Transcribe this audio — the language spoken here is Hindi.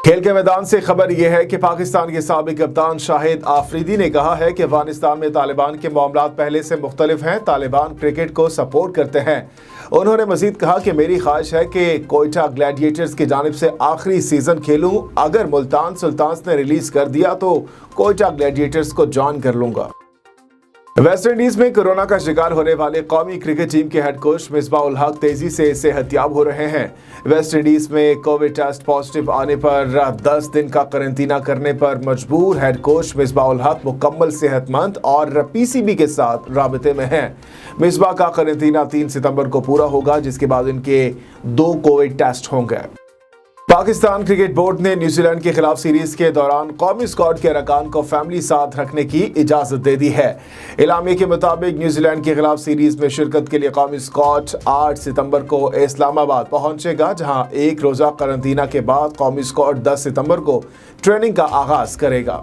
खेल के मैदान से खबर यह है कि पाकिस्तान के साबिक कप्तान शाहिद आफरीदी ने कहा है कि अफगानिस्तान में तालिबान के मामलात पहले से मुख्तलिफ हैं। तालिबान क्रिकेट को सपोर्ट करते हैं। उन्होंने मजीद कहा कि मेरी ख्वाहिश है कि कोयटा ग्लैडिएटर्स की जानिब से आखिरी सीजन खेलूं। अगर मुल्तान सुल्तान्स ने रिलीज कर दिया तो कोयटा ग्लैडिएटर्स को ज्वाइन कर लूंगा। वेस्ट इंडीज में कोरोना का शिकार होने वाले कौमी क्रिकेट टीम के हेड कोच मिसबाह उल हक तेजी से सेहतयाब हो रहे हैं। वेस्ट इंडीज में कोविड टेस्ट पॉजिटिव आने पर 10 दिन का करंतना करने पर मजबूर हेड कोच मिसबाह उल हक मुकम्मल सेहतमंद और पीसीबी के साथ राबते में हैं। मिसबाह का करंतना 3 सितंबर को पूरा होगा, जिसके बाद इनके 2 कोविड टेस्ट होंगे। पाकिस्तान क्रिकेट बोर्ड ने न्यूजीलैंड के खिलाफ सीरीज के दौरान कौमी स्क्वाड के अरकान को फैमिली साथ रखने की इजाजत दे दी है। इलामी के मुताबिक न्यूजीलैंड के खिलाफ सीरीज में शिरकत के लिए कौमी स्क्वाड 8 सितंबर को इस्लामाबाद पहुंचेगा, जहां एक रोजा करंतना के बाद कौमी स्क्वाड 10 सितंबर को ट्रेनिंग का आगाज करेगा।